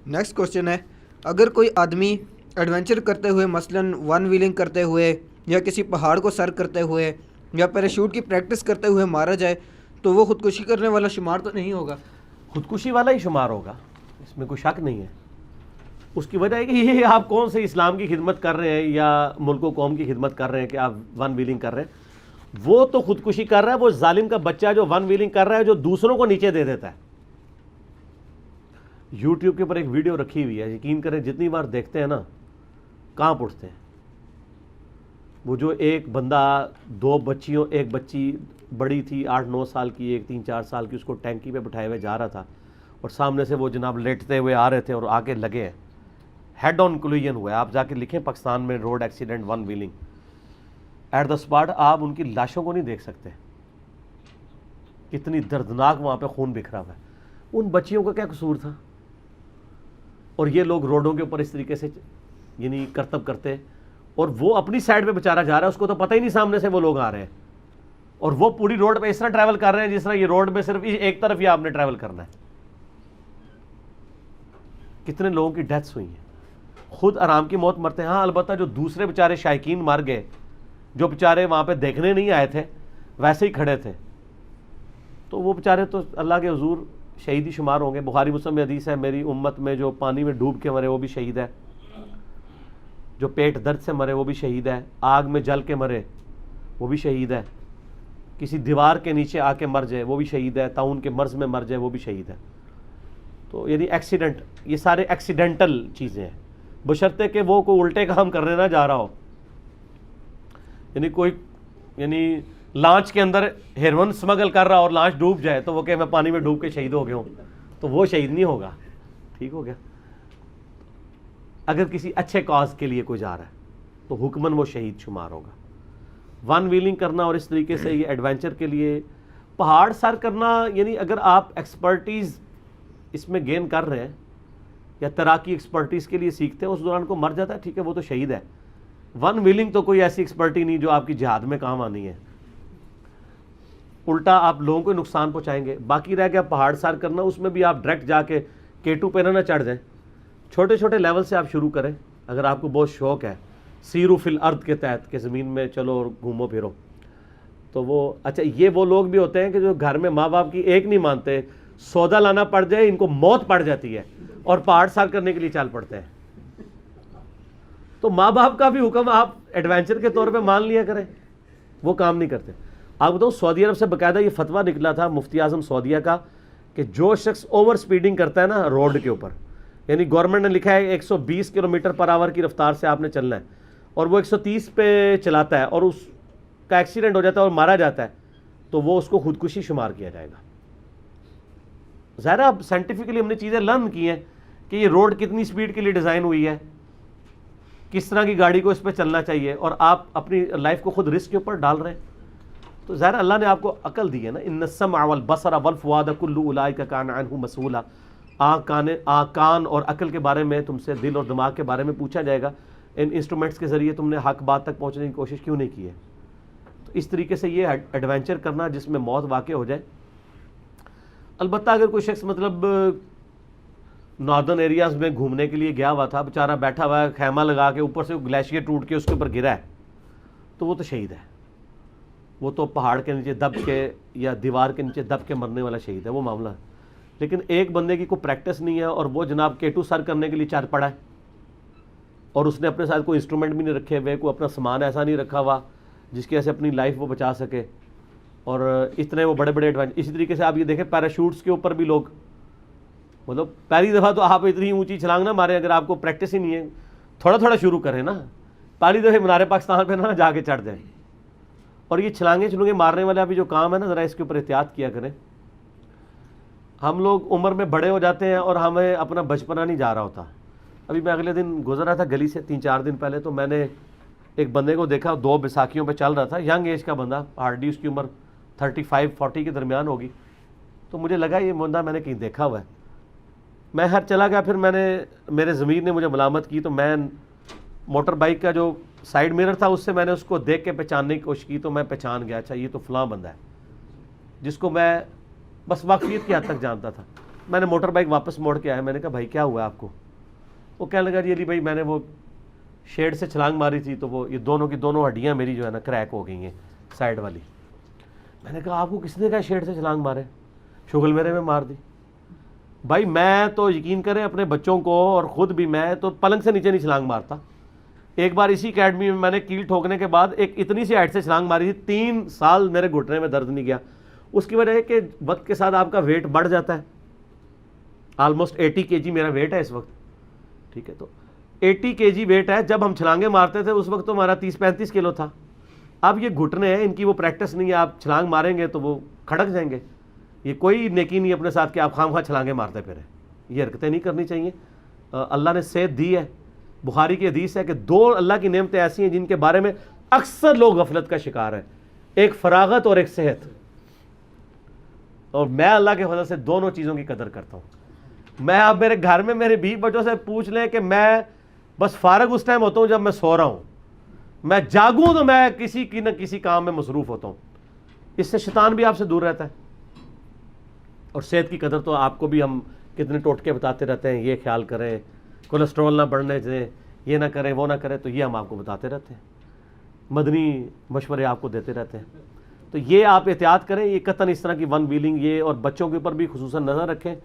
Next question ہے، اگر کوئی آدمی ایڈونچر کرتے ہوئے مثلاً ون ویلنگ کرتے ہوئے یا کسی پہاڑ کو سر کرتے ہوئے یا پیراشوٹ کی پریکٹس کرتے ہوئے مارا جائے تو وہ خودکشی کرنے والا شمار تو نہیں ہوگا؟ خودکشی والا ہی شمار ہوگا، اس میں کوئی شک نہیں ہے۔ اس کی وجہ ہے کہ یہ آپ کون سے اسلام کی خدمت کر رہے ہیں یا ملک و قوم کی خدمت کر رہے ہیں کہ آپ ون ویلنگ کر رہے ہیں؟ وہ تو خودکشی کر رہا ہے، وہ ظالم کا بچہ جو ون ویلنگ کر رہا ہے، جو دوسروں کو نیچے دے دیتا ہے۔ یوٹیوب کے اوپر ایک ویڈیو رکھی ہوئی ہے، یقین کریں جتنی بار دیکھتے ہیں نا کانپ اٹھتے ہیں۔ وہ جو ایک بندہ دو بچیوں، ایک بچی بڑی تھی 8-9 سال کی، ایک 3-4 سال کی، اس کو ٹینکی پہ بٹھائے ہوئے جا رہا تھا اور سامنے سے وہ جناب لیٹتے ہوئے آ رہے تھے اور آگے لگے ہیں، ہیڈ آن کولیجن ہوا ہے۔ آپ جا کے لکھیں پاکستان میں road accident one wheeling, at the spot آپ ان کی لاشوں کو نہیں دیکھ سکتے، کتنی دردناک وہاں پہ خون بکھرا ہوا ہے۔ ان بچیوں کا کیا قصور تھا؟ اور یہ لوگ روڈوں کے اوپر اس طریقے سے یعنی کرتب کرتے، اور وہ اپنی سائڈ پہ بیچارہ جا رہا ہے، اس کو تو پتہ ہی نہیں سامنے سے وہ لوگ آ رہے ہیں، اور وہ پوری روڈ پہ اس طرح ٹریول کر رہے ہیں جس طرح یہ روڈ میں صرف ایک طرف ہی آپ نے ٹریول کرنا ہے۔ کتنے لوگوں کی ڈیتھس ہوئی ہیں، خود آرام کی موت مرتے ہیں۔ ہاں البتہ جو دوسرے بیچارے شائقین مر گئے، جو بیچارے وہاں پہ دیکھنے نہیں آئے تھے، ویسے ہی کھڑے تھے، تو وہ بیچارے تو اللہ کے حضور شہید ہی شمار ہوں گے۔ بخاری مسلم میں حدیث ہے، میری امت میں جو پانی میں ڈوب کے مرے وہ بھی شہید ہے، جو پیٹ درد سے مرے وہ بھی شہید ہے، آگ میں جل کے مرے وہ بھی شہید ہے، کسی دیوار کے نیچے آ کے مر جائے وہ بھی شہید ہے، طاعون کے مرض میں مر جائے وہ بھی شہید ہے۔ تو یعنی ایکسیڈنٹ، یہ سارے ایکسیڈنٹل چیزیں ہیں، بشرطے کہ وہ کوئی الٹے کام کرنے نہ جا رہا ہو۔ یعنی کوئی لانچ کے اندر ہیروئن سمگل کر رہا اور لانچ ڈوب جائے تو وہ کہ میں پانی میں ڈوب کے شہید ہو گیا ہوں، تو وہ شہید نہیں ہوگا۔ ٹھیک ہو گیا؟ اگر کسی اچھے کاز کے لیے کوئی جا رہا ہے تو حکماً وہ شہید شمار ہوگا۔ ون ویلنگ کرنا اور اس طریقے سے یہ ایڈونچر کے لیے پہاڑ سر کرنا، یعنی اگر آپ ایکسپرٹیز اس میں گین کر رہے ہیں یا تیراکی ایکسپرٹیز کے لیے سیکھتے ہیں، اس دوران کو مر جاتا ہے، ٹھیک ہے وہ تو شہید ہے۔ ون ویلنگ تو کوئی ایسی ایکسپرٹی نہیں جو آپ کی جہاد میں کام آنی ہے، الٹا آپ لوگوں کو نقصان پہنچائیں گے۔ باقی رہ گیا پہاڑ سر کرنا، اس میں بھی آپ ڈائریکٹ جا کے K2 پہ نہ چڑھ جائیں، چھوٹے چھوٹے لیول سے آپ شروع کریں۔ اگر آپ کو بہت شوق ہے سیرو فی الارض کے تحت کہ زمین میں چلو اور گھومو پھرو، تو وہ اچھا یہ وہ لوگ بھی ہوتے ہیں کہ جو گھر میں ماں باپ کی ایک نہیں مانتے، سودا لانا پڑ جائے ان کو موت پڑ جاتی ہے اور پہاڑ سر کرنے کے لیے چل پڑتے ہیں۔ تو ماں باپ کا بھی حکم آپ ایڈونچر کے طور پہ مان لیا کریں، وہ کام نہیں کرتے۔ آپ بتاؤں سعودی عرب سے باقاعدہ یہ فتویٰ نکلا تھا مفتی اعظم سعودیہ کا کہ جو شخص اوور سپیڈنگ کرتا ہے نا روڈ کے اوپر، یعنی گورنمنٹ نے لکھا ہے 120 کلومیٹر پر آور کی رفتار سے آپ نے چلنا ہے، اور وہ 130 پہ چلاتا ہے اور اس کا ایکسیڈنٹ ہو جاتا ہے اور مارا جاتا ہے، تو وہ اس کو خودکشی شمار کیا جائے گا۔ ظاہر اب سائنٹیفکلی ہم نے چیزیں لرن کی ہیں کہ یہ روڈ کتنی سپیڈ کے لیے ڈیزائن ہوئی ہے، کس طرح کی گاڑی کو اس پہ چلنا چاہیے، اور آپ اپنی لائف کو خود رسک کے اوپر ڈال رہے ہیں۔ تو ظاہر اللہ نے آپ کو عقل دی ہے نا، ان السمع والبصر والفؤاد کل اولئک کان عنہ مسئولا، کان اور عقل کے بارے میں تم سے، دل اور دماغ کے بارے میں پوچھا جائے گا، ان انسٹرومنٹس کے ذریعے تم نے حق بات تک پہنچنے کی کوشش کیوں نہیں کی ہے؟ تو اس طریقے سے یہ ایڈونچر کرنا جس میں موت واقع ہو جائے۔ البتہ اگر کوئی شخص مطلب ناردرن ایریاز میں گھومنے کے لیے گیا ہوا تھا، بیچارہ بیٹھا ہوا ہے خیمہ لگا کے، اوپر سے گلیشیئر ٹوٹ کے اس کے اوپر گرا ہے، تو وہ تو شہید ہے، وہ تو پہاڑ کے نیچے دب کے یا دیوار کے نیچے دب کے مرنے والا شہید ہے، وہ معاملہ ہے۔ لیکن ایک بندے کی کوئی پریکٹس نہیں ہے اور وہ جناب K2 سر کرنے کے لیے چل پڑا ہے، اور اس نے اپنے ساتھ کوئی انسٹرومنٹ بھی نہیں رکھے ہوئے، کوئی اپنا سامان ایسا نہیں رکھا ہوا جس کی وجہ سے اپنی لائف وہ بچا سکے، اور اتنے وہ بڑے بڑے ایڈوانس۔ اسی طریقے سے آپ یہ دیکھیں پیراشوٹس کے اوپر بھی لوگ، مطلب پہلی دفعہ تو آپ اتنی اونچی چھلانگ نہ ماریں اگر آپ کو پریکٹس ہی نہیں ہے، تھوڑا تھوڑا شروع کریں نا، پہلی دفعہ مینار پاکستان پہ نہ جا کے چڑھ جائیں۔ اور یہ چھلانگیں مارنے والے ابھی جو کام ہے نا، ذرا اس کے اوپر احتیاط کیا کریں۔ ہم لوگ عمر میں بڑے ہو جاتے ہیں اور ہمیں اپنا بچپنا نہیں جا رہا ہوتا۔ ابھی میں اگلے دن گزر رہا تھا گلی سے 3-4 دن پہلے، تو میں نے ایک بندے کو دیکھا 2 بیساکھیوں پہ چل رہا تھا، ینگ ایج کا بندہ، ہارڈلی اس کی عمر 35-40 کے درمیان ہوگی، تو مجھے لگا یہ بندہ میں نے کہیں دیکھا ہوا ہے۔ میں ہر چلا گیا، پھر میرے ضمیر نے مجھے ملامت کی، تو میں موٹر بائک کا جو سائیڈ میرر تھا اس سے میں نے اس کو دیکھ کے پہچاننے کی کوشش کی، تو میں پہچان گیا، اچھا یہ تو فلاں بندہ ہے، جس کو میں بس واقفیت کی حد تک جانتا تھا۔ میں نے موٹر بائک واپس موڑ کے آیا, میں نے کہا بھائی کیا ہوا آپ کو؟ وہ کہنے لگا جی علی بھائی میں نے وہ شیڈ سے چھلانگ ماری تھی تو وہ یہ دونوں کی دونوں ہڈیاں میری جو ہے نا کریک ہو گئی ہیں سائڈ والی. میں نے کہا آپ کو کس نے کہا شیڈ سے چھلانگ مارے؟ شغل میرے میں مار دی. بھائی میں تو یقین کریں اپنے بچوں کو اور خود بھی میں تو پلنگ سے نیچے نہیں چھلانگ مارتا. ایک بار اسی اکیڈمی میں نے کیل ٹھوکنے کے بعد ایک اتنی سی ہائٹ سے چھلانگ ماری تھی, 3 سال میرے گھٹنے میں درد نہیں گیا. اس کی وجہ ہے کہ وقت کے ساتھ آپ کا ویٹ بڑھ جاتا ہے. آلموسٹ 80 kg میرا ویٹ ہے اس وقت, ٹھیک ہے. تو 80 kg ویٹ ہے. جب ہم چھلانگیں مارتے تھے اس وقت تو ہمارا 30-35 کلو تھا. اب یہ گھٹنے ہیں, ان کی وہ پریکٹس نہیں ہے, آپ چھلانگ ماریں گے تو وہ کھڑک جائیں گے. یہ کوئی نیکی نہیں اپنے ساتھ کہ آپ خواہ چھلانگیں مارتے پھریں. یہ حرکتیں نہیں کرنی چاہیے. اللہ نے صحت دی ہے. بخاری کی حدیث ہے کہ 2 اللہ کی نعمتیں ایسی ہیں جن کے بارے میں اکثر لوگ غفلت کا شکار ہیں, ایک فراغت اور ایک صحت. اور میں اللہ کے فضل سے دونوں چیزوں کی قدر کرتا ہوں. میں اب میرے گھر میں میرے 20 بچوں سے پوچھ لیں کہ میں بس فارغ اس ٹائم ہوتا ہوں جب میں سو رہا ہوں. میں جاگوں تو میں کسی کی نہ کسی کام میں مصروف ہوتا ہوں. اس سے شیطان بھی آپ سے دور رہتا ہے. اور صحت کی قدر تو آپ کو بھی ہم کتنے ٹوٹکے بتاتے رہتے ہیں, یہ خیال کریں, کولیسٹرول نہ بڑھنے دیں, یہ نہ کریں, وہ نہ کریں, تو یہ ہم آپ کو بتاتے رہتے ہیں, مدنی مشورے آپ کو دیتے رہتے ہیں. تو یہ آپ احتیاط کریں. یہ قطعاً اس طرح کی ون ویلنگ یہ, اور بچوں کے اوپر بھی خصوصاً نظر رکھیں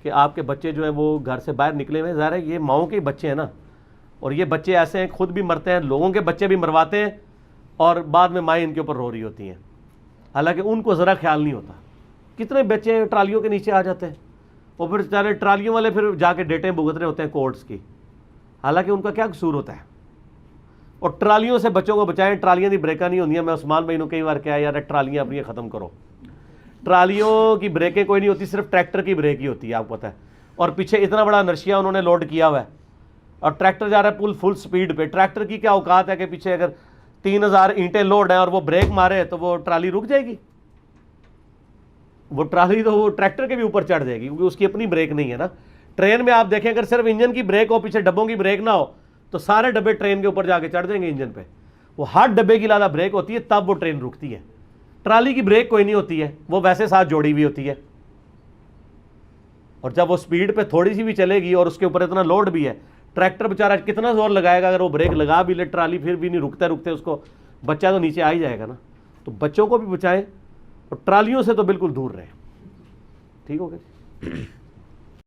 کہ آپ کے بچے جو ہیں وہ گھر سے باہر نکلے ہوئے ہیں. ظاہر ہے یہ ماؤں کے بچے ہیں نا, اور یہ بچے ایسے ہیں خود بھی مرتے ہیں, لوگوں کے بچے بھی مرواتے ہیں, اور بعد میں مائیں ان کے اوپر رو رہی ہوتی ہیں, حالانکہ ان کو ذرا خیال نہیں ہوتا. کتنے بچے ٹرالیوں کے نیچے آ جاتے ہیں, اور پھر چارے ٹرالیوں والے پھر جا کے ڈیٹیں بھگت رہے ہوتے ہیں کورٹس کی, حالانکہ ان کا کیا قصور ہوتا ہے. اور ٹرالیوں سے بچوں کو بچائیں. ٹرالیاں دی بریکاں نہیں ہوندیاں. میں عثمان بھائی نے کئی بار کہا یار ٹرالیاں اپنی ختم کرو. ٹرالیوں کی بریکیں کوئی نہیں ہوتی, صرف ٹریکٹر کی بریک ہی ہوتی ہے, آپ کو پتہ ہے. اور پیچھے اتنا بڑا نرشیا انہوں نے لوڈ کیا ہوا ہے, اور ٹریکٹر جا رہا ہے فل سپیڈ پہ. ٹریکٹر کی کیا اوقات ہے کہ پیچھے اگر 3000 اینٹیں لوڈ ہیں اور وہ بریک مارے تو وہ ٹرالی رک جائے گی؟ وہ ٹرالی تو وہ ٹریکٹر کے بھی اوپر چڑھ جائے گی, کیونکہ اس کی اپنی بریک نہیں ہے نا. ٹرین میں آپ دیکھیں اگر صرف انجن کی بریک ہو, پیچھے ڈبوں کی بریک نہ ہو, تو سارے ڈبے ٹرین کے اوپر جا کے چڑھ جائیں گے انجن پہ. وہ ہر ڈبے کی لادہ بریک ہوتی ہے تب وہ ٹرین رکتی ہے. ٹرالی کی بریک کوئی نہیں ہوتی ہے, وہ ویسے ساتھ جوڑی ہوئی ہوتی ہے. اور جب وہ سپیڈ پہ تھوڑی سی بھی چلے گی اور اس کے اوپر اتنا لوڈ بھی ہے, ٹریکٹر بیچارہ کتنا زور لگائے گا, اگر وہ بریک لگا بھی لے ٹرالی پھر بھی نہیں رکتے اس کو بچہ تو نیچے آ ہی جائے گا نا. تو بچوں کو بھی بچائیں اور ٹرالیوں سے تو بالکل دور رہیں. ٹھیک ہو گیا.